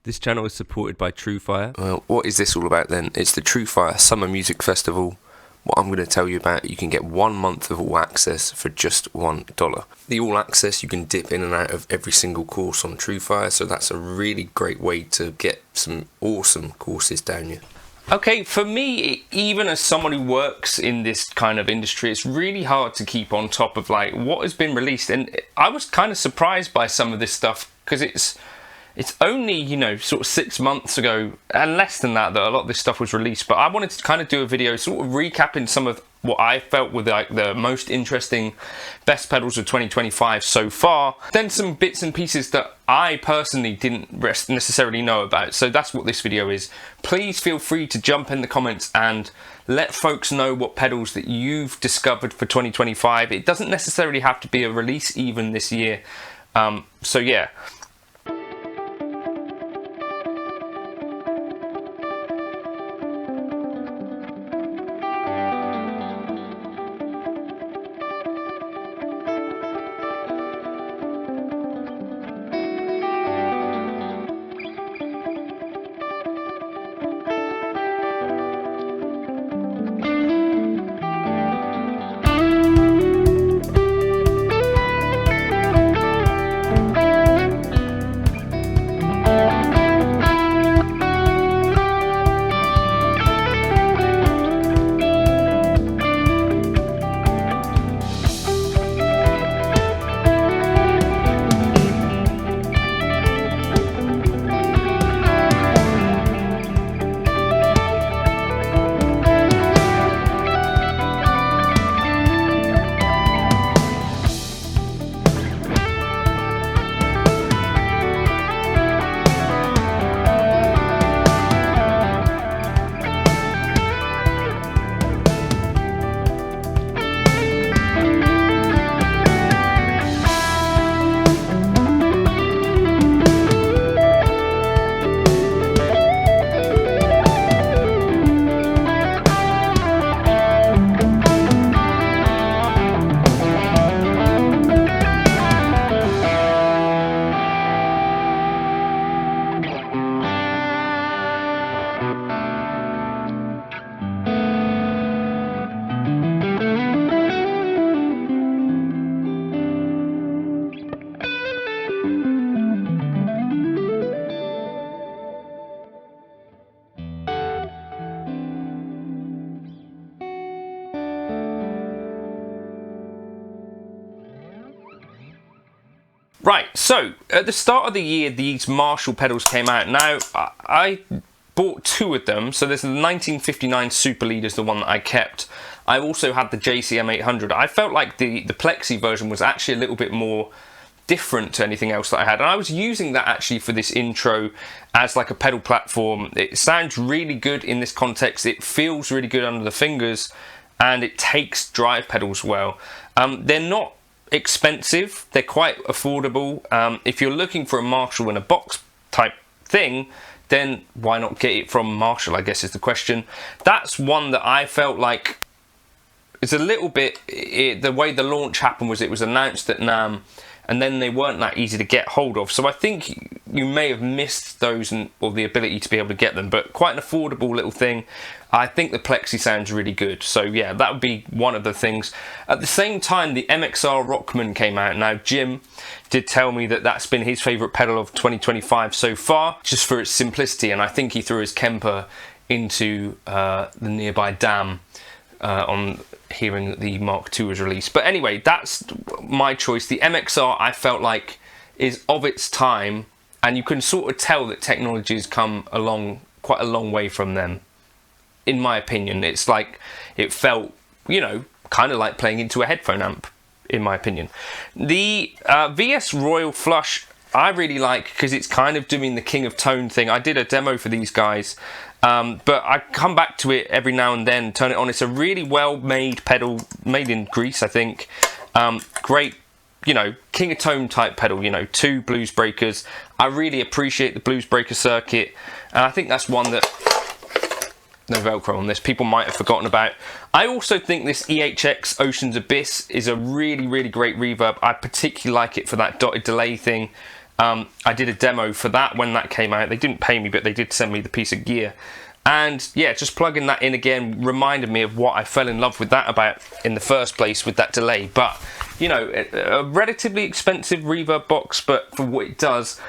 This channel is supported by Truefire. Well, what is this all about then? It's the Truefire Summer Music Festival. What I'm going to tell you about, you can get 1 month of All Access for just $1. The All Access, you can dip in and out of every single course on Truefire, so that's a really great way to get some awesome courses down you. Okay, for me, even as someone who works in this kind of industry, it's really hard to keep on top of like what has been released, and I was kind of surprised by some of this stuff because it's only, you know, sort of 6 months ago and less than that a lot of this stuff was released. But I wanted to kind of do a video sort of recapping some of what I felt were like the most interesting best pedals of 2025 so far, then some bits and pieces that I personally didn't necessarily know about. So that's what this video is. Please feel free to jump in the comments and let folks know what pedals that you've discovered for 2025. It doesn't necessarily have to be a release even this year. So yeah. Right, so at the start of the year, these Marshall pedals came out. Now, I bought 2 of them. So there's the 1959 Super Lead is the one that I kept. I also had the JCM 800. I felt like the Plexi version was actually a little bit more different to anything else that I had. And I was using that actually for this intro as like a pedal platform. It sounds really good in this context. It feels really good under the fingers, and it takes drive pedals well. They're not expensive, they're quite affordable. If you're looking for a Marshall in a box type thing, then why not get it from Marshall, I guess is the question. That's one that I felt like is a little bit, the way the launch happened was it was announced at NAMM and then they weren't that easy to get hold of. So I think you may have missed those or the ability to be able to get them, but quite an affordable little thing. I think the Plexi sounds really good. So yeah, that would be one of the things. At the same time, the MXR Rockman came out. Now, Jim did tell me that that's been his favorite pedal of 2025 so far, just for its simplicity. And I think he threw his Kemper into the nearby dam on hearing that the Mark II was released. But anyway, that's my choice. The MXR, I felt like, is of its time, and you can sort of tell that technology has come along quite a long way from them. In my opinion, it's like it felt, you know, kind of like playing into a headphone amp, in my opinion. The VS Royal Flush I really like because it's kind of doing the King of Tone thing. I did a demo for these guys, but I come back to it every now and then, turn it on. It's a really well made pedal, made in Greece, I think. Great, you know, King of Tone type pedal, you know, 2 blues breakers. I really appreciate the blues breaker circuit, and I think that's one that no Velcro on this, people might have forgotten about. I also think this EHX Ocean's Abyss is a really, really great reverb. I particularly like it for that dotted delay thing. I did a demo for that when that came out. They didn't pay me, but they did send me the piece of gear. And yeah, just plugging that in again reminded me of what I fell in love with that about in the first place with that delay. But, you know, a relatively expensive reverb box, but for what it does,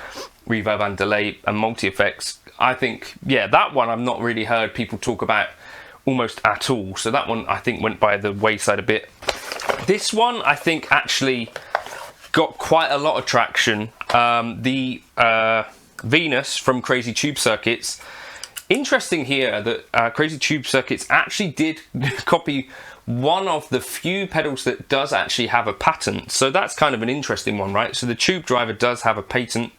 reverb and delay and multi-effects, I think, yeah, that one I've not really heard people talk about almost at all. So that one I think went by the wayside a bit. This one I think actually got quite a lot of traction. The Venus from Crazy Tube Circuits. Interesting here that Crazy Tube Circuits actually did copy one of the few pedals that does actually have a patent. So that's kind of an interesting one, right? So the tube driver does have a patent,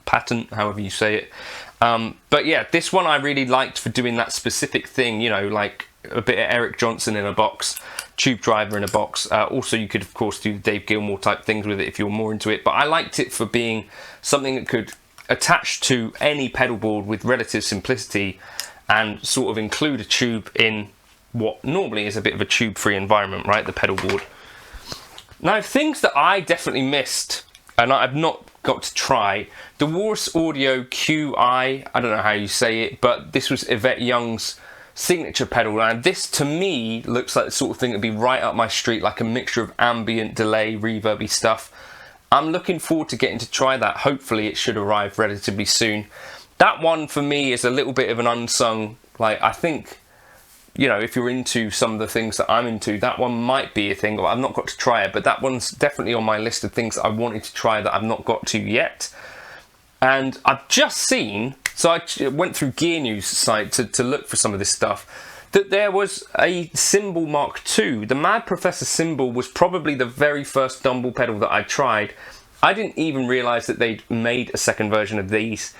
however you say it. But yeah, this one I really liked for doing that specific thing, you know, like a bit of Eric Johnson in a box, tube driver in a box. Also, you could, of course, do the Dave Gilmour type things with it if you're more into it. But I liked it for being something that could attach to any pedal board with relative simplicity and sort of include a tube in what normally is a bit of a tube-free environment, right? The pedal board. Now, things that I definitely missed, and I've not got to try, the Walrus Audio QI, I don't know how you say it, but this was Yvette Young's signature pedal, and this to me looks like the sort of thing that'd be right up my street, like a mixture of ambient, delay, reverby stuff. I'm looking forward to getting to try that. Hopefully it should arrive relatively soon. That one for me is a little bit of an unsung, like, I think, you know, if you're into some of the things that I'm into, that one might be a thing. I've not got to try it, but that one's definitely on my list of things that I wanted to try that I've not got to yet. And I've just seen, so I went through Gear News site to look for some of this stuff, that there was a SIMBLE Mark II. The Mad Professor SIMBLE was probably the very first Dumble pedal that I tried. I didn't even realise that they'd made a second version of these.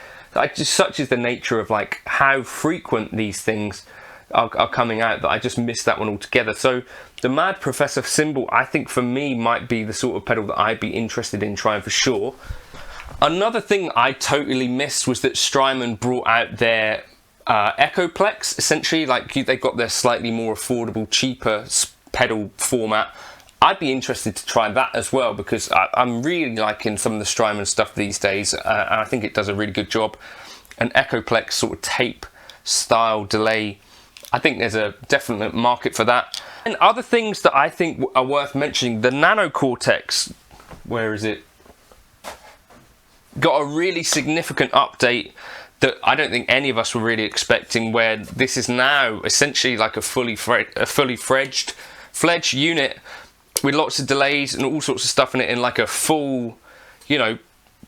Such is the nature of like how frequent these things are coming out that I just missed that one altogether. So the Mad Professor SIMBLE, I think for me, might be the sort of pedal that I'd be interested in trying for sure. Another thing I totally missed was that Strymon brought out their Echoplex, essentially, like they got their slightly more affordable, cheaper pedal format. I'd be interested to try that as well, because I'm really liking some of the Strymon stuff these days, and I think it does a really good job. An Echoplex sort of tape style delay, I think there's a definite market for that. And other things that I think are worth mentioning, the Nanocortex, where is it? Got a really significant update that I don't think any of us were really expecting, where this is now essentially like a fully fledged unit with lots of delays and all sorts of stuff in it, in like a full, you know,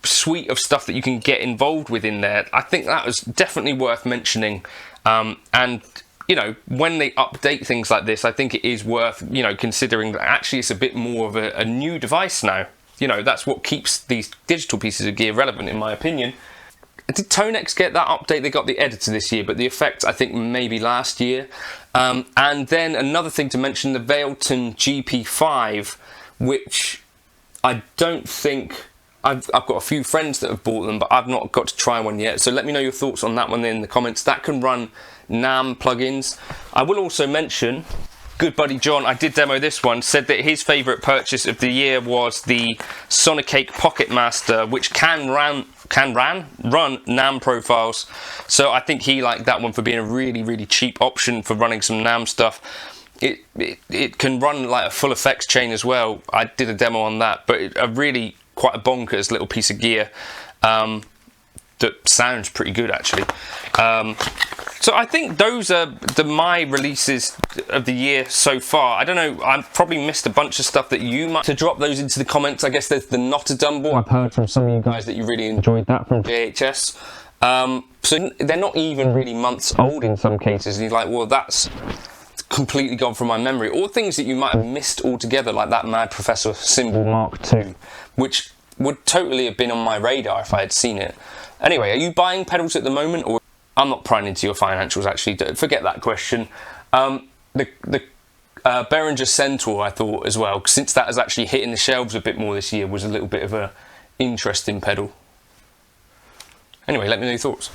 suite of stuff that you can get involved with in there. I think that was definitely worth mentioning. And you know, when they update things like this, I think it is worth, you know, considering that actually it's a bit more of a new device now. You know, that's what keeps these digital pieces of gear relevant, in my opinion. Did Tonex get that update? They got the editor this year, but the effects, I think, maybe last year. And then another thing to mention, the Valeton GP5, which I don't think... I've got a few friends that have bought them, but I've not got to try one yet. So let me know your thoughts on that one in the comments. That can run NAMM plugins. I will also mention... Good buddy John, I did demo this one, said that his favourite purchase of the year was the Sonicake Pocket Master, which can run NAMM profiles. So I think he liked that one for being a really, really cheap option for running some NAMM stuff. It can run like a full effects chain as well. I did a demo on that, but a really quite a bonkers little piece of gear that sounds pretty good actually. So I think those are my releases of the year so far. I don't know, I've probably missed a bunch of stuff that you might... To drop those into the comments, I guess there's the Not a Dumble. I've heard from some of you guys that you really enjoyed that from EHX. So they're not even really months old in some cases, and you're like, well, that's completely gone from my memory. Or things that you might have missed altogether, like that Mad Professor SIMBLE Mark II, which would totally have been on my radar if I had seen it. Anyway, are you buying pedals at the moment, or... I'm not prying into your financials, actually. Forget that question. The Behringer Centaur, I thought, as well, since that has actually hit in the shelves a bit more this year, was a little bit of a interesting pedal. Anyway, let me know your thoughts.